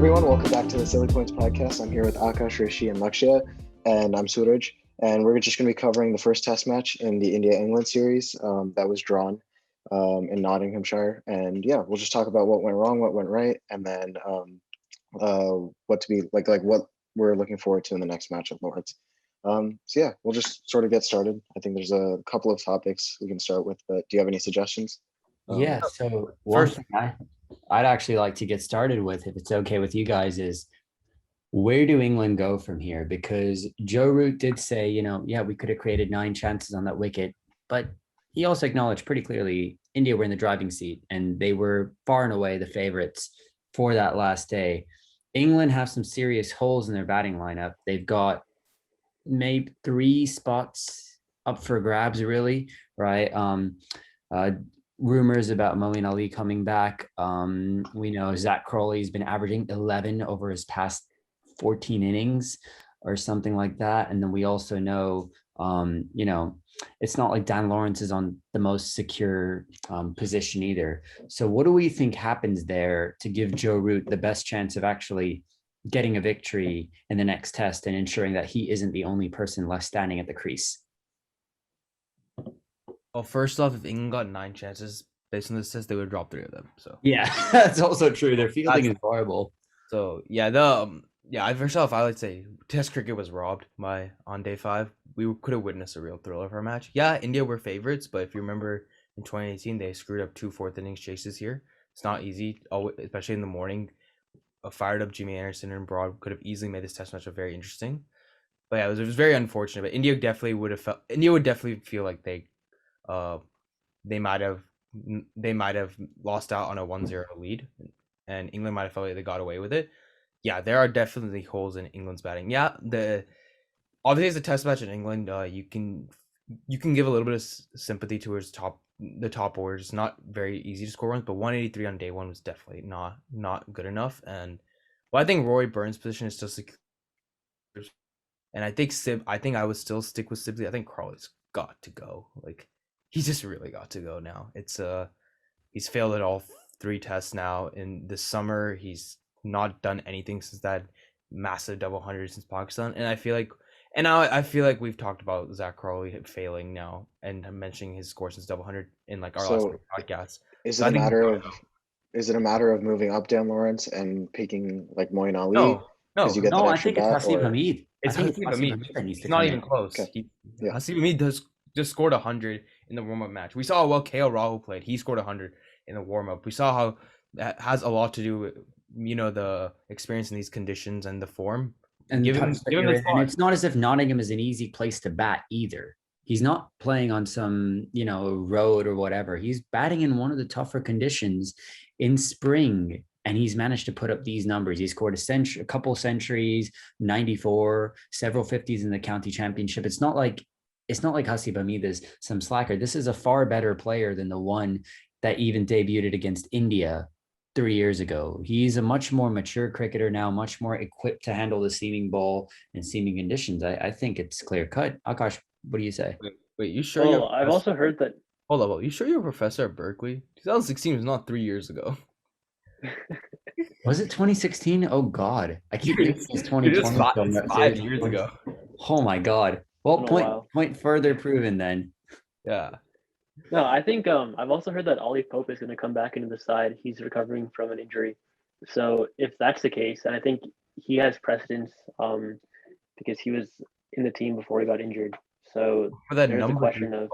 everyone, welcome back to the Silly Points podcast. I'm here with Aakash, Rishi, and Lakshya, and I'm Suraj. And we're just going to be covering the first test match in the India-England series that was drawn in Nottinghamshire. And yeah, we'll just talk about what went wrong, what went right, and then what to be like what we're looking forward to in the next match at Lords. So yeah, we'll just sort of get started. I think there's a couple of topics we can start with, but do you have any suggestions? Yeah, so one First, thing I'd actually like to get started with, if it's okay with you guys, is where do England go from here? Because Joe Root did say, yeah, we could have created 9 chances on that wicket, but he also acknowledged pretty clearly India were in the driving seat and they were far and away the favorites for that last day. England have some serious holes in their batting lineup. They've got maybe 3 spots up for grabs, really, right? Uh, Rumors about Moeen Ali coming back. We know Zach Crawley's been averaging 11 over his past 14 innings or something like that. And then we also know, it's not like Dan Lawrence is on the most secure position either. So what do we think happens there to give Joe Root the best chance of actually getting a victory in the next test and ensuring that he isn't the only person left standing at the crease? well, first off, if England got 9 chances based on this test, they would drop 3 of them. So Yeah, that's also true. Their fielding is horrible. So yeah, first off, I would say Test cricket was robbed on day 5. We could have witnessed a real thriller for a match. Yeah, India were favorites, but if you remember in 2018, they screwed up 2 fourth innings chases here. It's not easy, especially in the morning. A fired up Jimmy Anderson and Broad could have easily made this test match very interesting. But yeah, it was very unfortunate. But India would definitely feel like they might have lost out on a 1-0 lead, and England might have felt like they got away with it. Yeah, there are definitely holes in England's batting. Yeah, obviously it's a test match in England. You can give a little bit of sympathy towards the top orders. It's not very easy to score runs, but 183 on day 1 was definitely not good enough. And I think Roy Burns' position is still secure. And I think I would still stick with Sibley. I think Crawley's got to go. Like, he's just really got to go now. It's he's failed at all 3 tests now. In this summer, he's not done anything since that massive double hundred since Pakistan. And I feel like we've talked about Zach Crawley failing now and mentioning his score since double hundred in like our last podcast. Is it a matter of moving up Dan Lawrence and picking like Moeen Ali? No. I think it's Hasib Hamid. It's Hasib Hamid. It's not even close. Okay. Hasib Hamid just scored 100 in the warm-up match. We saw how well KL Rahul played. He scored 100 in the warm-up. We saw how that has a lot to do with the experience in these conditions and the form. And it's not as if Nottingham is an easy place to bat either. He's not playing on some road or whatever. He's batting in one of the tougher conditions in spring, and he's managed to put up these numbers. He scored a couple centuries, 94, several 50s in the county championship. It's not like Hasib Hamid is some slacker. This is a far better player than the one that even debuted against India 3 years ago. He's a much more mature cricketer now, much more equipped to handle the seaming ball and seaming conditions. I think it's clear cut. Akash, what do you say? Wait, you sure? Well, I've also heard that. Hold on, you sure you're a professor at Berkeley? 2016 was not 3 years ago. Was it 2016? Oh God, I keep thinking it's 2020. It's 5 years ago. Oh my God. Well, point further proven then. Yeah. No, I think I've also heard that Ollie Pope is going to come back into the side. He's recovering from an injury. So if that's the case, and I think he has precedence because he was in the team before he got injured. So there's a question of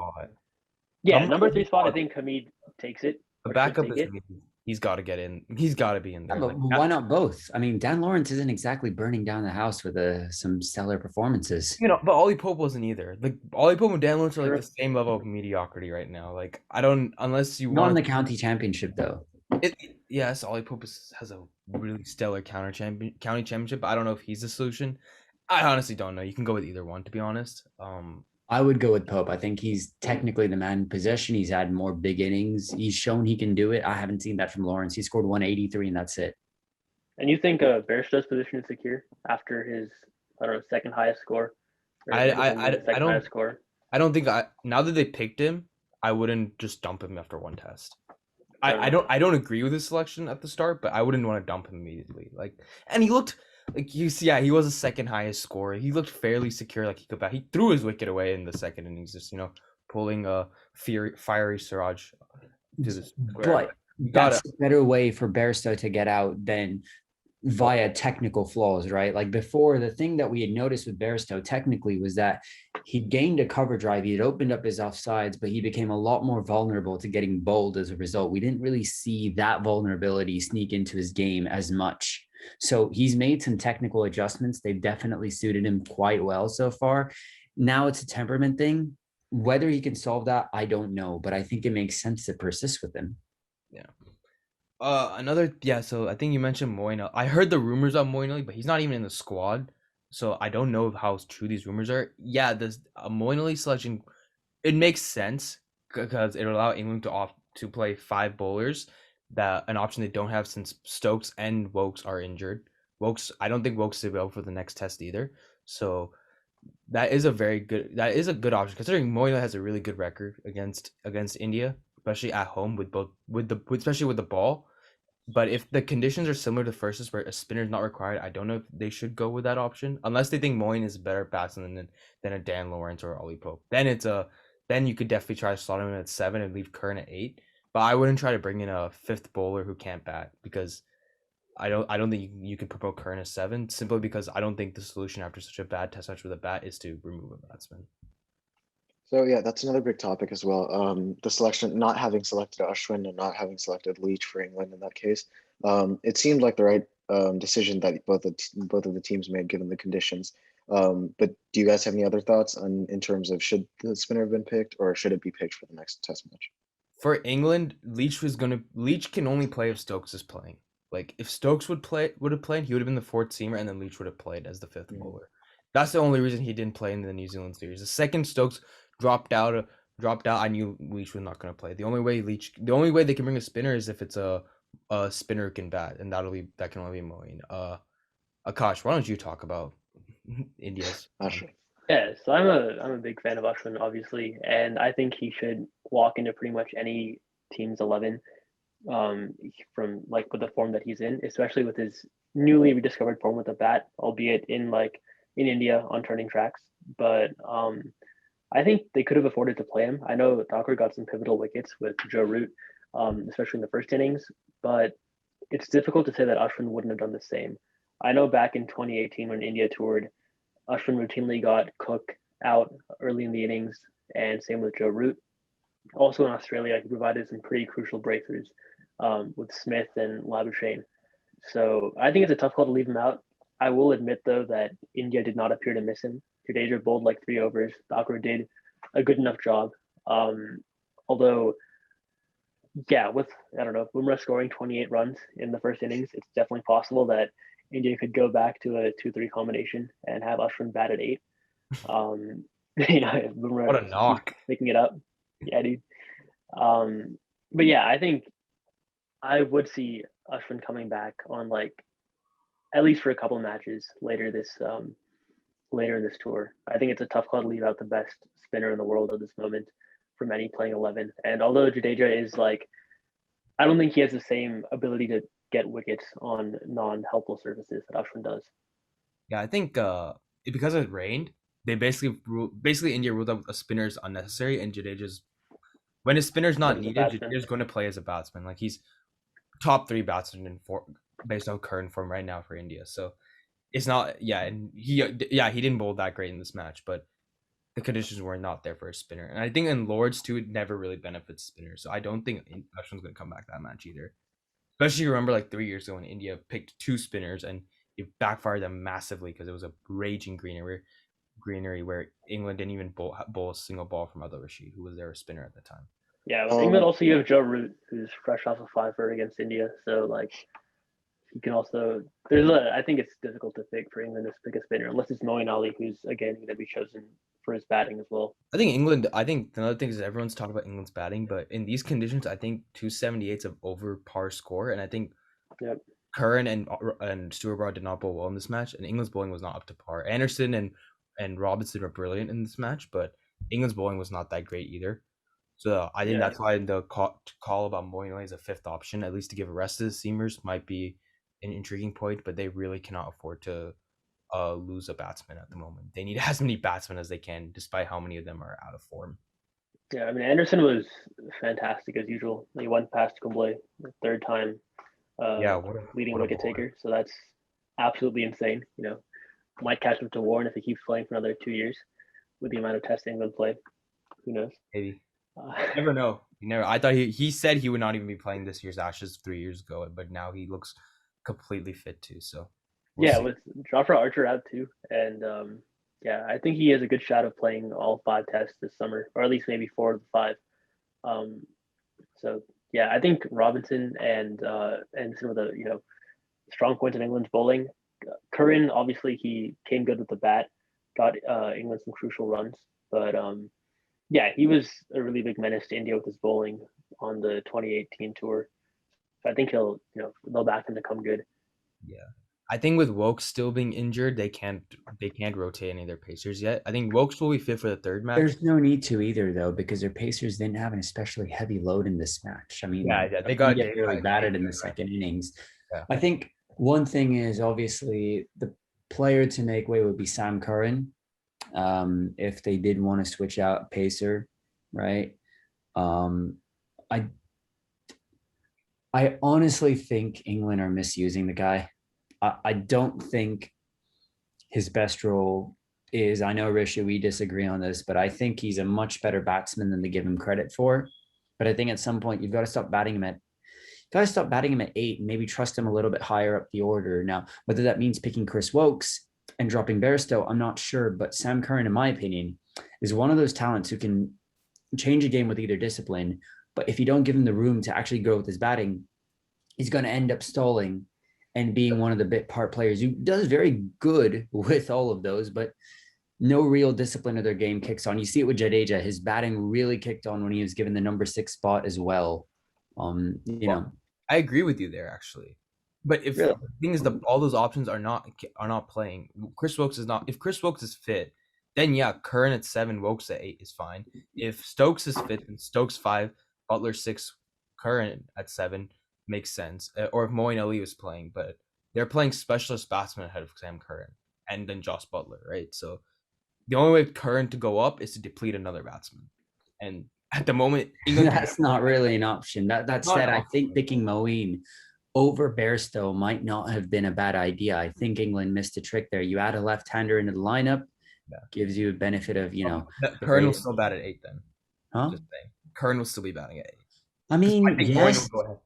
number 3 spot. I think Hamid takes it. The backup is Hamid. He's got to get in. He's got to be in there. Yeah, but why not both? I mean, Dan Lawrence isn't exactly burning down the house with some stellar performances. But Ollie Pope wasn't either. Like, Ollie Pope and Dan Lawrence are like the same level of mediocrity right now. Like, I don't, unless you not want in the county championship though. Yes, Ollie Pope has a really stellar county championship. But I don't know if he's the solution. I honestly don't know. You can go with either one, to be honest. I would go with Pope. I think he's technically the man in possession. He's had more big innings. He's shown he can do it. I haven't seen that from Lawrence. He scored 183 and that's it. And you think Bairstow's position is secure after his, second highest score? I don't think now that they picked him, I wouldn't just dump him after one test. I don't agree with his selection at the start, but I wouldn't want to dump him immediately. Like, and he looked like he was the second highest scorer. He looked fairly secure, like he could back. He threw his wicket away in the second innings, just pulling a fiery Suraj to the square. But that's a better way for Bairstow to get out than via technical flaws, right? Like before, the thing that we had noticed with Bairstow technically was that he gained a cover drive. He had opened up his offsides, but he became a lot more vulnerable to getting bowled as a result. We didn't really see that vulnerability sneak into his game as much. So he's made some technical adjustments. They've definitely suited him quite well so far. Now it's a temperament thing. Whether he can solve that, I don't know, but I think it makes sense to persist with him. Yeah. So I think you mentioned Moyne. I heard the rumors of Moyne, but he's not even in the squad, so I don't know how true these rumors are. Yeah, this Moyne selection, it makes sense because it will allow England to play 5 bowlers, that an option they don't have since Stokes and Wokes are injured. I don't think Wokes will be able for the next test either. So that is a good option considering Moyne has a really good record against India, especially at home especially with the ball. But if the conditions are similar to first, where a spinner is not required, I don't know if they should go with that option unless they think Moyne is a better batsman than a Dan Lawrence or Ollie Pope. Then you could definitely try to slot him in at 7 and leave Curran at 8. But I wouldn't try to bring in a 5th bowler who can't bat, because I don't think you can promote Curran as 7, simply because I don't think the solution after such a bad test match with a bat is to remove a batsman. So yeah, that's another big topic as well. The selection, not having selected Ashwin and not having selected Leach for England in that case, it seemed like the right decision that both of the teams made given the conditions. But do you guys have any other thoughts in terms of should the spinner have been picked or should it be picked for the next test match? For England, Leach can only play if Stokes is playing. Like if Stokes would have played, he would have been the 4th seamer, and then Leach would have played as the 5th bowler. That's the only reason he didn't play in the New Zealand series. The second Stokes dropped out, I knew Leach was not going to play. The only way they can bring a spinner is if it's a spinner who can bat, and that can only be Moeen. Aakash, why don't you talk about India's? Ashwin. Yeah, so I'm a big fan of Ashwin, obviously, and I think he should walk into pretty much any team's 11, from like with the form that he's in, especially with his newly rediscovered form with the bat, albeit in India on turning tracks. But I think they could have afforded to play him. I know Thakur got some pivotal wickets with Joe Root, especially in the first innings, but it's difficult to say that Ashwin wouldn't have done the same. I know back in 2018 when India toured, Ashwin routinely got Cook out early in the innings, and same with Joe Root. Also in Australia, he provided some pretty crucial breakthroughs with Smith and Labuschagne. So I think it's a tough call to leave him out. I will admit, though, that India did not appear to miss him. Jadeja bowled like 3 overs. Thakur did a good enough job. Although, yeah, with, I don't know, Bumrah scoring 28 runs in the first innings, it's definitely possible that India could go back to a 2-3 combination and have Ashwin bat at 8. Bumrah, what a knock. Picking it up. Yeah, dude. But yeah, I think I would see Ashwin coming back on at least for a couple of matches later in this tour. I think it's a tough call to leave out the best spinner in the world at this moment from any playing 11. And although Jadeja is I don't think he has the same ability to get wickets on non-helpful surfaces that Ashwin does. Yeah, I think because it rained, they basically India ruled out a spinner is unnecessary, and Jadeja's, when a spinner's not needed, Jadeja's going to play as a batsman. Like he's top 3 batsman based on current form right now for India. So it's not, and he didn't bowl that great in this match, but the conditions were not there for a spinner. And I think in Lords too, it never really benefits spinners. So I don't think Ashwin's going to come back that match either. Especially remember 3 years ago when India picked 2 spinners and it backfired them massively because it was a raging greenery where England didn't even bowl a single ball from Adil Rashid, who was their spinner at the time. Yeah, with England also you have Joe Root, who's fresh off a 5-for against India. So he can also, I think it's difficult to pick for England to pick a spinner unless it's Moeen Ali, who's again going to be chosen for his batting as well. I think another thing is everyone's talking about England's batting, but in these conditions, I think 278's an over par score, and I think Curran and Stuart Broad did not bowl well in this match, and England's bowling was not up to par. Anderson and Robinson were brilliant in this match, but England's bowling was not that great either. So I think Yeah. that's why the call about Moeen as a fifth option, at least to give a rest to the seamers, might be an intriguing point. But they really cannot afford to lose a batsman at the moment. They need as many batsmen as they can, despite how many of them are out of form. Yeah, I mean Anderson was fantastic as usual. He went past Kumble the third time Yeah, leading what a wicket bowler. taker. So that's absolutely insane. Might catch him to Warren if he keeps playing for another 2 years with the amount of Test England play. Who knows? Maybe. Uh, You never know. You never. I thought he said he would not even be playing this year's Ashes 3 years ago, but now he looks completely fit too. So we'll yeah, see. with Jofra Archer out too, and yeah, I think he has a good shot of playing all 5 tests this summer, or at least maybe 4 of the 5. Um, so yeah, I think Robinson and some of the strong points in England's bowling. Curran, obviously, he came good with the bat, got England some crucial runs, but yeah, he was a really big menace to India with his bowling on the 2018 tour. So I think they'll back him to come good. Yeah. I think with Wokes still being injured, they can't rotate any of their pacers yet. I think Wokes will be fit for the third match. There's no need to either, though, because their Pacers didn't have an especially heavy load in this match. I mean, Yeah, they got get really battered in the second innings. Yeah. I think one thing is obviously the player to make way would be Sam Curran. If they did want to switch out Pacer, right? I honestly think England are misusing the guy. I don't think his best role is, I know, Rishi, we disagree on this, but I think he's a much better batsman than they give him credit for. But I think at some point you've got to stop batting him at 8 and maybe trust him a little bit higher up the order. Now, whether that means picking Chris Wokes and dropping Bairstow, I'm not sure. But Sam Curran, in my opinion, is one of those talents who can change a game with either discipline. But if you don't give him the room to actually go with his batting, he's going to end up stalling and being one of the bit part players who does very good with all of those, but no real discipline of their game kicks on. You see it with Jadeja. His batting really kicked on when he was given the number 6 spot as well. I agree with you there, actually. But if the thing is, all those options are not playing. Chris Wokes is not. If Chris Wokes is fit, then yeah, Curran at 7, Wokes at 8 is fine. If Stokes is fit, then Stokes 5, Butler 6, Curran at 7 makes sense. Or if Moeen Ali was playing, but they're playing specialist batsmen ahead of Sam Curran and then Josh Butler, right? So the only way Curran to go up is to deplete another batsman. And at the moment, that's not really an option. That said, I think picking Moeen over Bairstow might not have been a bad idea. I think England missed a trick there. You add a left-hander into the lineup, gives you a benefit of, Curran will still bat at 8 then. Huh? Just saying. Curran will still be batting at 8. I mean,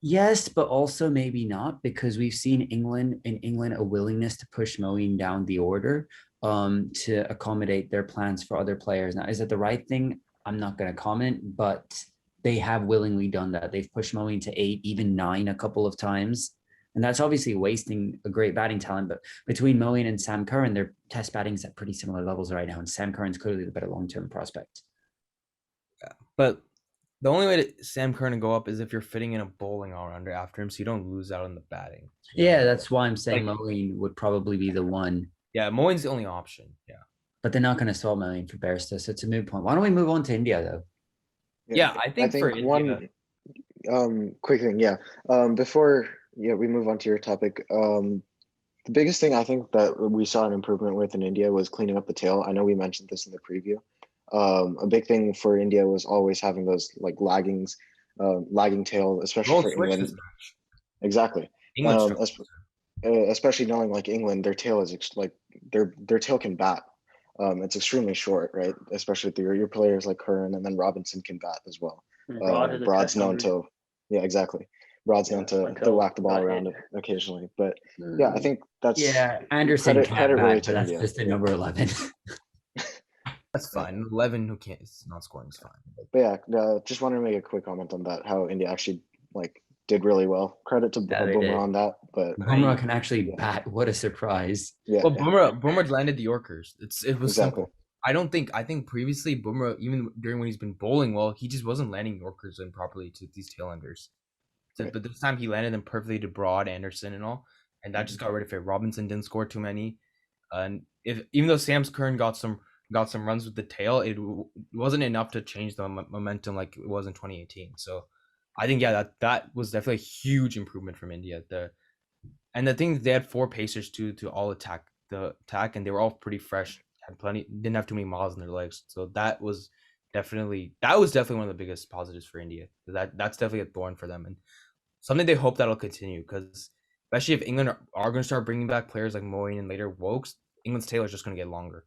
yes, but also maybe not, because we've seen England a willingness to push Moeen down the order to accommodate their plans for other players. Now, is that the right thing? I'm not going to comment, but they have willingly done that. They've pushed Moeen to 8, even 9 a couple of times. And that's obviously wasting a great batting talent. But between Moeen and Sam Curran, their test batting's at pretty similar levels right now. And Sam Curran's clearly the better long-term prospect. Yeah, but the only way to Sam Curran to go up is if you're fitting in a bowling all-rounder after him, so you don't lose out on the batting. Yeah, that's why I'm saying Moeen would probably be the one. Yeah, Moeen's the only option. Yeah. But they're not going to swap Moeen for Bairstow, so it's a moot point. Why don't we move on to India, though? Yeah, I think for India, one quick thing. Yeah. Before we move on to your topic. The biggest thing I think that we saw an improvement with in India was cleaning up the tail. I know we mentioned this in the preview. A big thing for India was always having those like lagging tail, especially for England. Exactly. Especially knowing like England, their tail is their tail can bat. It's extremely short, right? Especially with your players like Curran, and then Robinson can bat as well. Broad's known to, exactly. Broad's known to whack the ball around occasionally, but yeah, I think that's Anderson credit really to that's India. just a number 11. That's fine. 11 who can't is not scoring is fine. But yeah, just wanted to make a quick comment on that. How India actually did really well. Credit to Bumrah on that, but Bumrah can actually bat. What a surprise! Yeah, well, Bumrah landed the Yorkers. It was exactly. Simple. I think previously Bumrah, even during when he's been bowling well, he just wasn't landing Yorkers in properly to these tail-enders. Right. But this time he landed them perfectly to Broad, Anderson, and all, and that just got rid of it. Robinson didn't score too many, and even though Sam Curran got some got some runs with the tail, it wasn't enough to change the momentum like it was in 2018. So I think that was definitely a huge improvement from India. And the thing, they had 4 pacers to all attack, and they were all pretty fresh, had plenty, didn't have too many miles in their legs. So that was definitely one of the biggest positives for India. That's definitely a thorn for them, and something they hope that'll continue, because especially if England are going to start bringing back players like Moeen and later Wokes, England's tail is just going to get longer,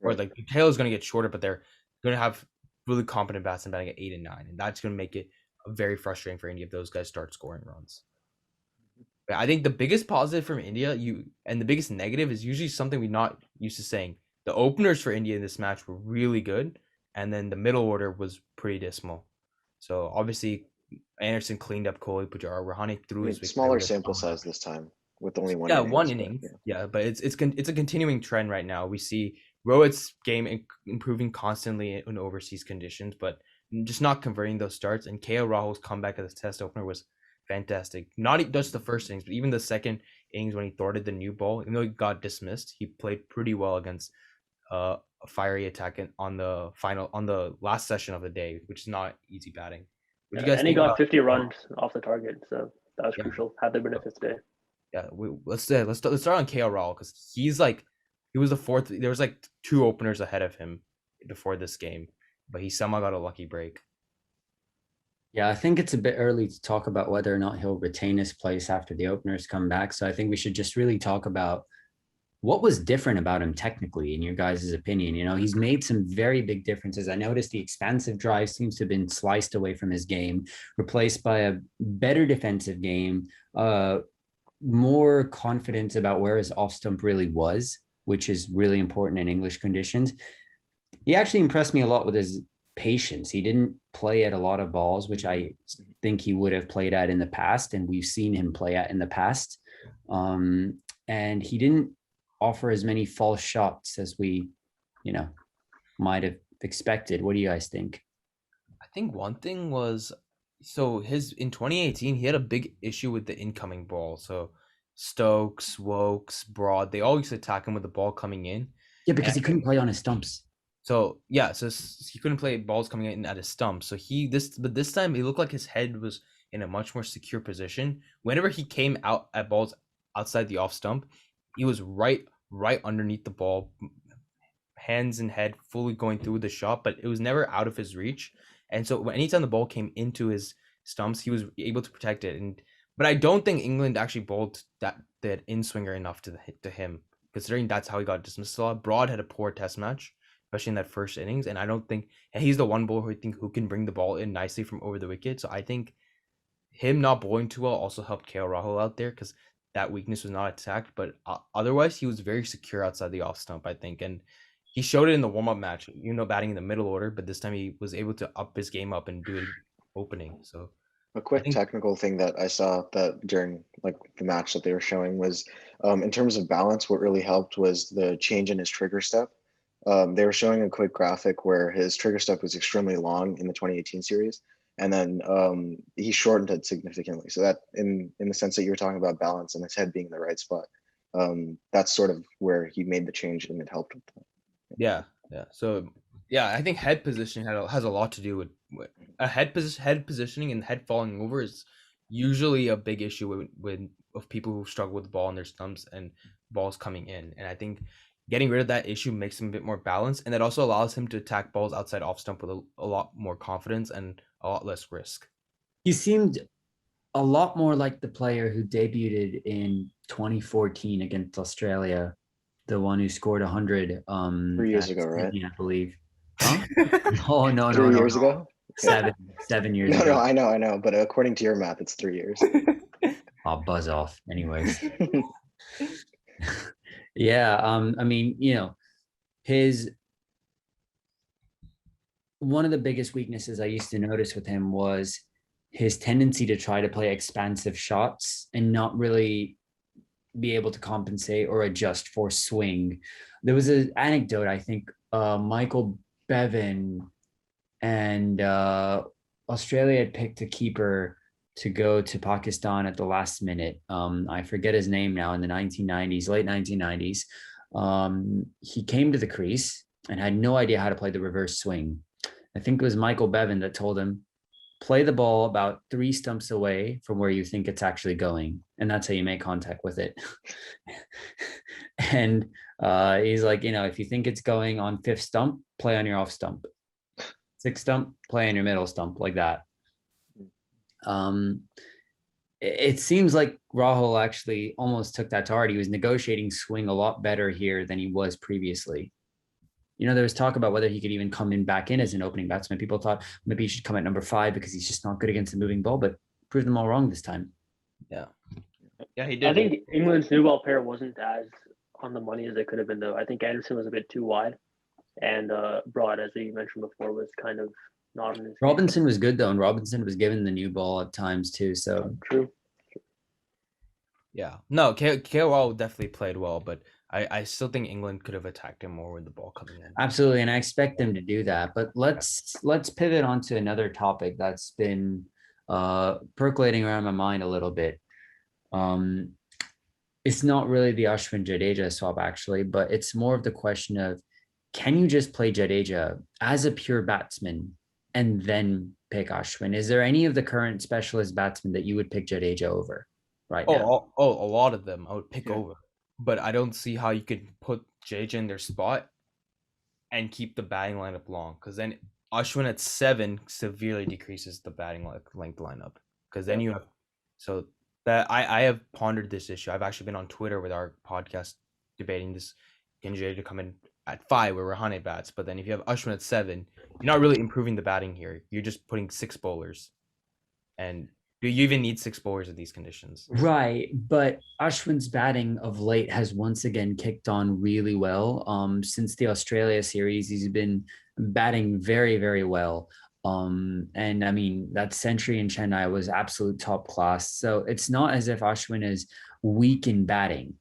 or like the tail is going to get shorter, but they're going to have really competent batsmen batting at 8 and 9, and that's going to make it very frustrating for India if those guys start scoring runs. I think the biggest positive from India, and the biggest negative, is usually something we're not used to saying. The openers for India in this match were really good, and then the middle order was pretty dismal. So obviously, Anderson cleaned up Kohli, Pujara, Rahane threw his smaller sample size this time with only one. Yeah, one inning. But it's a continuing trend right now. We see Rohit's game improving constantly in overseas conditions, but just not converting those starts. And KL Rahul's comeback as a test opener was fantastic. Not just the first innings, but even the second innings when he thwarted the new ball. Even though he got dismissed, he played pretty well against a fiery attack on the last session of the day, which is not easy batting. And he got 50 runs off the target, so that was crucial. Had there been a fifth day. Yeah, let's start on KL Rahul, because he was the fourth. There was like 2 openers ahead of him before this game, but he somehow got a lucky break. Yeah, I think it's a bit early to talk about whether or not he'll retain his place after the openers come back. So I think we should just really talk about what was different about him technically, in your guys' opinion. He's made some very big differences. I noticed the expansive drive seems to have been sliced away from his game, replaced by a better defensive game, more confidence about where his off stump really was, which is really important in English conditions. He actually impressed me a lot with his patience. He didn't play at a lot of balls, which I think he would have played at in the past, and we've seen him play at in the past. And he didn't offer as many false shots as we, might have expected. What do you guys think? I think one thing was, in 2018, he had a big issue with the incoming ball. So Stokes, Wokes, Broad, they all used to attack him with the ball coming in. Yeah, because he couldn't play on his stumps. So he couldn't play balls coming in at his stump. So this time it looked like his head was in a much more secure position. Whenever he came out at balls outside the off stump, he was right underneath the ball, hands and head fully going through the shot, but it was never out of his reach. And so anytime the ball came into his stumps, he was able to protect it. But I don't think England actually bowled that in swinger enough to him, considering that's how he got dismissed a lot. Broad had a poor test match, especially in that first innings, and I don't think he's the one bowler who can bring the ball in nicely from over the wicket. So I think him not bowling too well also helped KL Rahul out there, because that weakness was not attacked. But otherwise, he was very secure outside the off stump, I think, and he showed it in the warm up match. Batting in the middle order, but this time he was able to up his game up and do it opening. So a quick technical thing that I saw that during the match that they were showing was, in terms of balance, what really helped was the change in his trigger step. They were showing a quick graphic where his trigger step was extremely long in the 2018 series, and then he shortened it significantly. So that, in the sense that you were talking about balance and his head being in the right spot, that's sort of where he made the change, and it helped with that. Yeah. So I think head positioning has a lot to do with a head positioning, and head falling over is usually a big issue with people who struggle with the ball in their stumps and balls coming in. And I think getting rid of that issue makes him a bit more balanced, and that also allows him to attack balls outside off stump with a lot more confidence and a lot less risk. He seemed a lot more like the player who debuted in 2014 against Australia, the one who scored 100 3 years ago, right? I believe. Huh? Oh, no. 3 years ago? 7 years ago. No, I know. But according to your math, it's 3 years. I'll buzz off anyways. Yeah. I mean, one of the biggest weaknesses I used to notice with him was his tendency to try to play expansive shots and not really be able to compensate or adjust for swing. There was an anecdote, I think, Michael Bevan and Australia had picked a keeper to go to Pakistan at the last minute. I forget his name now, in the 1990s, late 1990s. He came to the crease and had no idea how to play the reverse swing. I think it was Michael Bevan that told him, play the ball about 3 stumps away from where you think it's actually going. And that's how you make contact with it. And he's like, if you think it's going on 5th stump, play on your off stump. 6th stump, play on your middle stump, like that. It seems like Rahul actually almost took that to heart. He was negotiating swing a lot better here than he was previously. There was talk about whether he could even come in back in as an opening batsman. People thought maybe he should come at number 5 because he's just not good against the moving ball, but proved them all wrong this time. Yeah, he did. I think England's new ball pair wasn't as on the money as it could have been, though. I think Anderson was a bit too wide, and Broad, as you mentioned before, was kind of not in his Robinson was good, though, and Robinson was given the new ball at times, too. So true. Yeah. No, KOL definitely played well, but I still think England could have attacked him more with the ball coming in. Absolutely, and I expect them to do that. But let's pivot on to another topic that's been percolating around my mind a little bit. It's not really the Ashwin Jadeja swap, actually, but it's more of the question of, can you just play Jadeja as a pure batsman and then pick Ashwin? Is there any of the current specialist batsmen that you would pick Jadeja over right now? A lot of them I would pick over. But I don't see how you could put Jadeja in their spot and keep the batting lineup long, because then Ashwin at 7 severely decreases the batting length lineup. Because then you have that I have pondered this issue. I've actually been on Twitter with our podcast debating this. Can Jadeja come in at 5 where Rahane bats? But then if you have Ashwin at 7, you're not really improving the batting here. You're just putting 6 bowlers, and do you even need 6 bowlers in these conditions? Right, but Ashwin's batting of late has once again kicked on really well. Since the Australia series, he's been batting very, very well. And I mean, that century in Chennai was absolute top class. So it's not as if Ashwin is weak in batting.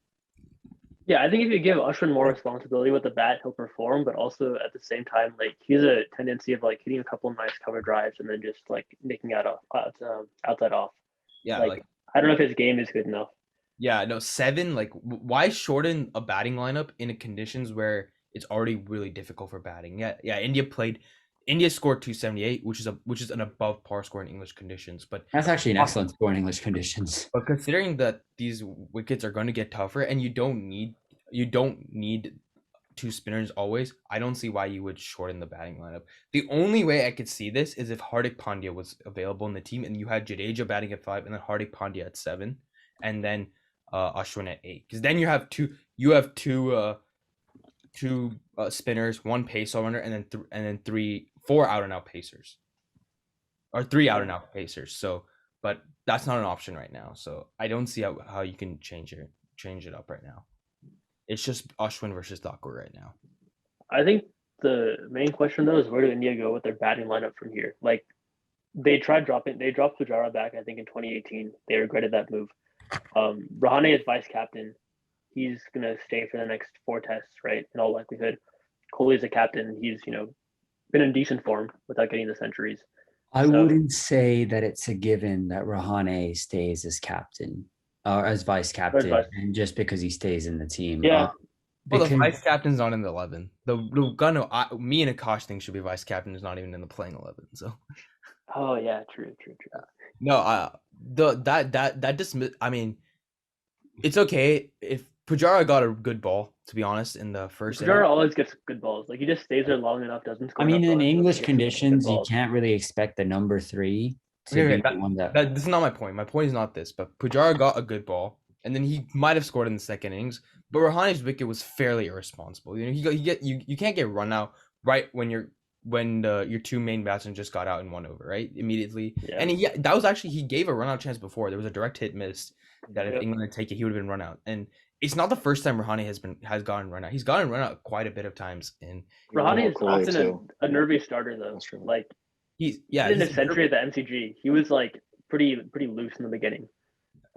Yeah, I think if you give Ashwin more responsibility with the bat, he'll perform. But also at the same time, like, he has a tendency of like hitting a couple of nice cover drives and then just like nicking outside off. Yeah, like I don't know if his game is good enough. Yeah, no, 7. Like, why shorten a batting lineup in conditions where it's already really difficult for batting? Yeah. India scored 278, which is an above par score in English conditions. But that's actually an excellent score in English conditions. But considering that these wickets are going to get tougher, and you don't need 2 spinners always, I don't see why you would shorten the batting lineup. The only way I could see this is if Hardik Pandya was available in the team, and you had Jadeja batting at 5, and then Hardik Pandya at 7, and then Ashwin at 8. Because then you have two spinners, 1 pace runner, and then 4 out and out pacers, or 3 out and out pacers. So, but that's not an option right now. So I don't see how you can change it up right now. It's just Ashwin versus Thakur right now. I think the main question though is, where do India go with their batting lineup from here? Like, they dropped Pujara back, I think, in 2018. They regretted that move. Rahane is vice captain. He's gonna stay for the next 4 tests, right? In all likelihood. Kohli's a captain. He's been in decent form without getting the centuries. I wouldn't say that it's a given that Rahane stays as captain or as vice captain, and just because he stays in the team. Yeah. Well, the vice captain's not in the 11. Me and Aakash think should be vice captain is not even in the playing 11. So. Oh yeah, true. No, I mean, it's okay if Pujara got a good ball, to be honest, in the first. Pujara always gets good balls. Like, he just stays there long enough, doesn't score. I mean, in English conditions, you can't really expect the number 3 to be the one that. This is not my point. My point is not this, but Pujara got a good ball, and then he might have scored in the second innings. But Rahane's wicket was fairly irresponsible. You can't get run out right when your 2 main batsmen just got out in 1 over, right? Immediately. Yeah. And he gave a run out chance before. There was a direct hit missed that if England had taken it, he would have been run out. And it's not the first time Rahane has gotten run out. He's gotten run out quite a bit of times. And Rahane is often a nervy starter though. Like, he's in a century at the MCG. He was like pretty loose in the beginning,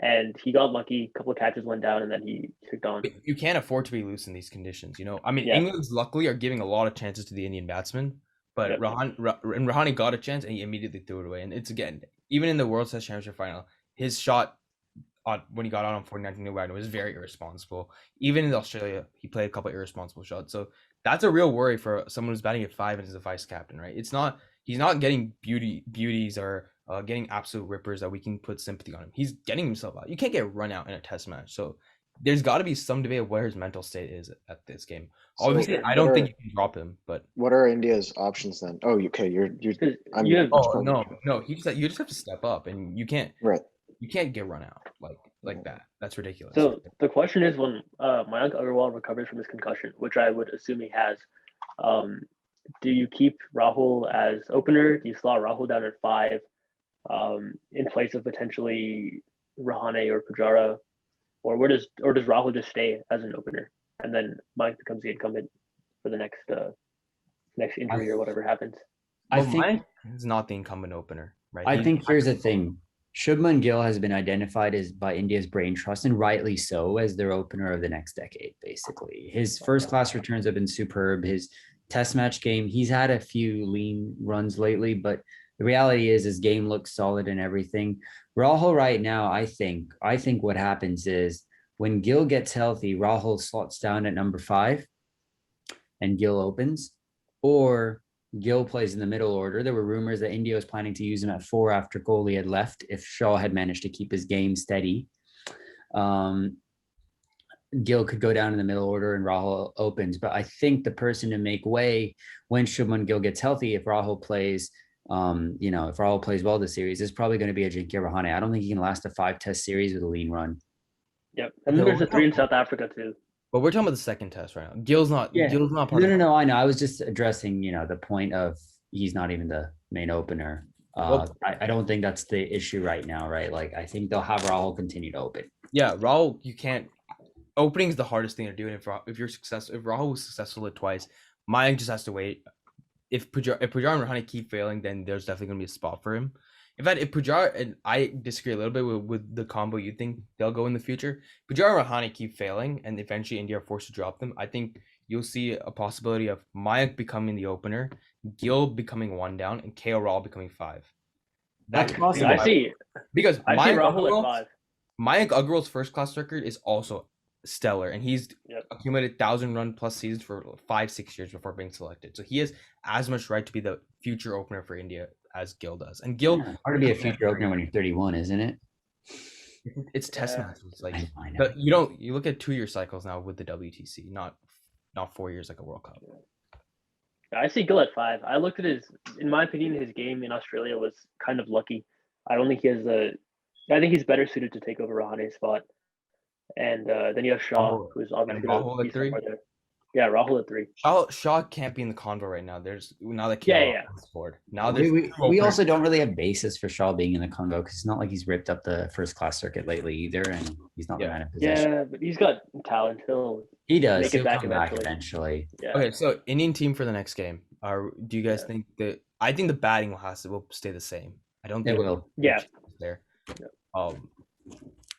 and he got lucky. A couple of catches went down, and then he kicked on. You can't afford to be loose in these conditions. I mean, England's luckily are giving a lot of chances to the Indian batsmen, but Rahane got a chance and he immediately threw it away. And it's, again, even in the World Test Championship final, his shot when he got out on 49 New Wagner was very irresponsible. Even in Australia, he played a couple of irresponsible shots. So That's a real worry for someone who's batting at 5 and is a vice captain, right? He's not getting beauties or getting absolute rippers that we can put sympathy on him. He's getting himself out. You can't get run out in a test match. So there's got to be some debate of where his mental state is at this game. Obviously, I don't think you can drop him, but what are India's options then? Oh, okay, you're. I mean, you have, no. You just have to step up, and you can't right. you can't get run out like that. That's ridiculous. So the question is, when Mayank Agarwal recovers from his concussion, which I would assume he has, do you keep Rahul as opener? Do you slot Rahul down at 5 in place of potentially Rahane or Pujara, or does Rahul just stay as an opener and then Mayank becomes the incumbent for the next injury or whatever happens? I think he's not the incumbent opener, right? I think here's the thing. Shubman Gill has been identified as by India's brain trust, and rightly so, as their opener of the next decade, basically. His first class returns have been superb. His test match game, he's had a few lean runs lately, but the reality is his game looks solid and everything. Rahul right now, I think what happens is when Gill gets healthy, Rahul slots down at number 5 and Gill opens, or Gill plays in the middle order. There were rumors that India was planning to use him at 4 after Kohli had left if Shaw had managed to keep his game steady. Gill could go down in the middle order and Rahul opens. But I think the person to make way when Shubman Gill gets healthy, if Rahul plays, if Rahul plays well this series, is probably going to be Ajinkya Rahane. I don't think he can last a 5-test series with a lean run. Yep. And then there's a 3 in South Africa too. But we're talking about the second test right now. Gill's not part of it. No, I know. I was just addressing, the point of he's not even the main opener. I don't think that's the issue right now, right? Like, I think they'll have Rahul continue to open. Yeah, Rahul, you can't. Opening is the hardest thing to do. And if Rahul was successful at twice, Mayank just has to wait. If Pujara and Rahane keep failing, then there's definitely going to be a spot for him. In fact, if Pujara, and I disagree a little bit with the combo you think they'll go in the future, Pujara and Rahane keep failing, and eventually India are forced to drop them. I think you'll see a possibility of Mayank becoming the opener, Gill becoming 1 down, and KL Rahul becoming 5. That's possible. I see. Because I see Rahul at 5. Mayank Agarwal's first class record is also stellar, and he's accumulated 1,000-run plus seasons for 5-6 years before being selected. So he has as much right to be the future opener for India as Gill does. And Gill, hard to be a future opener when you're 31, isn't it? It's test matches. Like, I know. but you look at 2-year cycles now with the WTC, not 4 years like a World Cup. I see Gill at 5. I looked at in my opinion, his game in Australia was kind of lucky. I don't think I think he's better suited to take over Rahane's spot. And then you have Shaw, who's obviously Rahul at 3. Yeah, Rahul at 3. Shaw can't be in the convo right now. Now that scored. Now we also don't really have basis for Shaw being in the Congo because it's not like he's ripped up the first class circuit lately either, and he's not the man in possession. Yeah, but he's got talent. He does. Make He'll it back come back eventually. Yeah. Okay, so Indian team for the next game. Do you guys think that? I think the batting will stay the same. I don't think it will. Yeah. There. Yeah.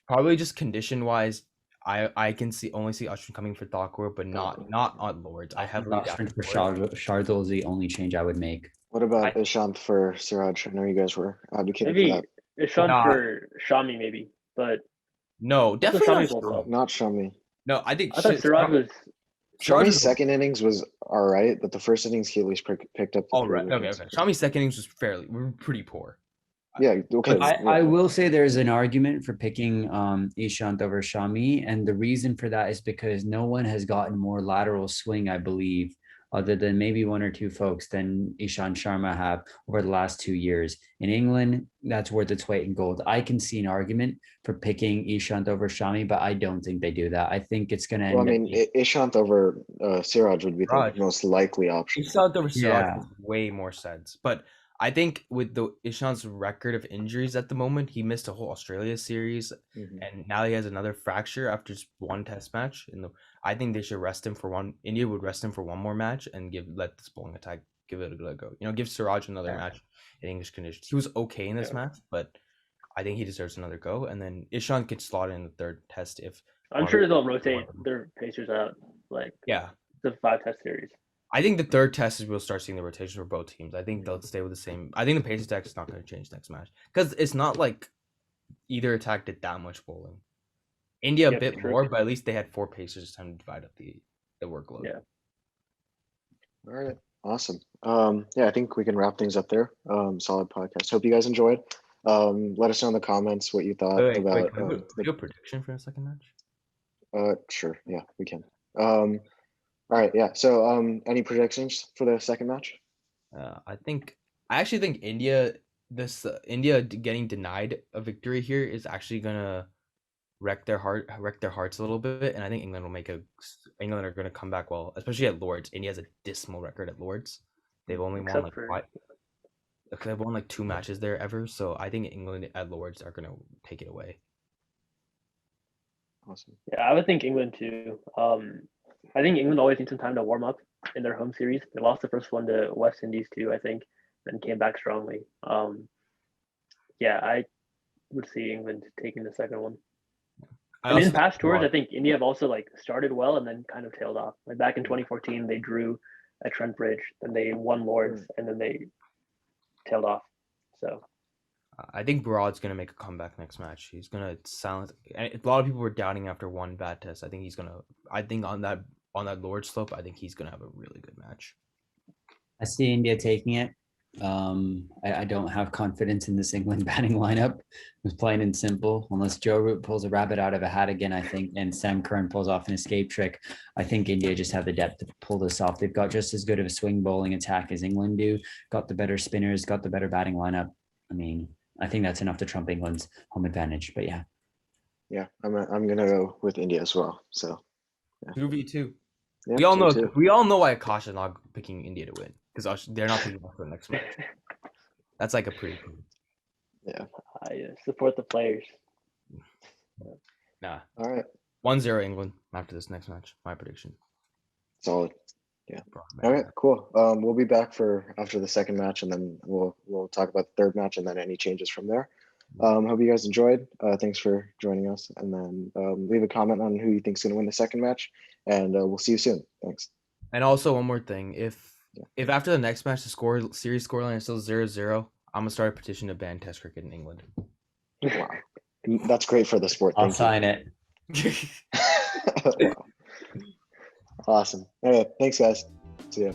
Probably just condition wise. I can only see Ashwin coming for Thakur, but not on Lords. I have Ashwin for Shardul is the only change I would make. What about Ishant for Siraj? I know you guys were advocating maybe for that. Ishant for Shami, maybe, but no, definitely not Shami. No, I thought Siraj was. Shami's second innings was all right, but the first innings he at least picked up. All right, okay. Shami's second innings was pretty poor. Yeah, okay. I will say there's an argument for picking Ishant over Shami, and the reason for that is because no one has gotten more lateral swing, I believe, other than maybe 1 or 2 folks than Ishant Sharma have over the last 2 years. In England, that's worth its weight in gold. I can see an argument for picking Ishant over Shami, but I don't think they do that. I think it's going to end Ishant over Siraj would be the most likely option. Ishant over Siraj makes way more sense, but I think with the Ishant's record of injuries at the moment, he missed a whole Australia series, and now he has another fracture after just 1 test match. I think they should rest him for one. India would rest him for 1 more match and let this bowling attack give it a go. Give Siraj another match in English conditions. He was okay in this match, but I think he deserves another go. And then Ishant could slot in the 3rd test if. I'm sure they'll rotate their pacers out the 5-test series. I think the 3rd test is we'll start seeing the rotation for both teams. I think they'll stay with the same. I think the pace attack is not going to change next match because it's not like either attack did that much bowling. India a bit more, but at least they had 4 pacers time to divide up the workload. Yeah. All right. Awesome. Yeah, I think we can wrap things up there. Solid podcast. Hope you guys enjoyed. Let us know in the comments what you thought about Can we do a prediction for the second match? sure. Yeah, we can. All right. Yeah. So any predictions for the second match? I actually think India getting denied a victory here is actually gonna wreck their hearts a little bit, and I think England are gonna come back well, especially at Lords. India has a dismal record at Lords. They've only won they've won like 2 matches there ever, so I think England at Lords are gonna take it away. Awesome. Yeah, I would think England too. I think England always needs some time to warm up in their home series. They lost the first one to West Indies too, I think, then came back strongly. Yeah, I would see England taking the second one. And in past tours, I think India have also like started well and then kind of tailed off. Like back in 2014, they drew at Trent Bridge, then they won Lords, and then they tailed off. So I think Broad's gonna make a comeback next match. He's gonna silence. A lot of people were doubting after one bad test. I think he's gonna. I think on that Lord slope, I think he's gonna have a really good match. I see India taking it. I don't have confidence in this England batting lineup. It's plain and simple. Unless Joe Root pulls a rabbit out of a hat again, I think, and Sam Curran pulls off an escape trick, I think India just have the depth to pull this off. They've got just as good of a swing bowling attack as England do. Got the better spinners. Got the better batting lineup. I mean, I think that's enough to trump England's home advantage. But yeah. Yeah, I'm gonna go with India as well. So 2v2. yeah, We all know why Aakash is not picking India to win, because they're not picking up for the next match. That's like a pretty cool. Yeah. I support the players. Nah. All right. 1-0 England after this next match. My prediction. Solid. Yeah. All right. Cool. We'll be back for after the second match, and then we'll talk about the third match and then any changes from there. Hope you guys enjoyed. Thanks for joining us, and then leave a comment on who you think's going to win the second match, and we'll see you soon. Thanks. And also one more thing, if after the next match the series scoreline is still 0-0, I'm gonna start a petition to ban Test cricket in England. Wow, that's great for the sport. I'll sign it. Wow. Awesome. All right, thanks guys. See ya.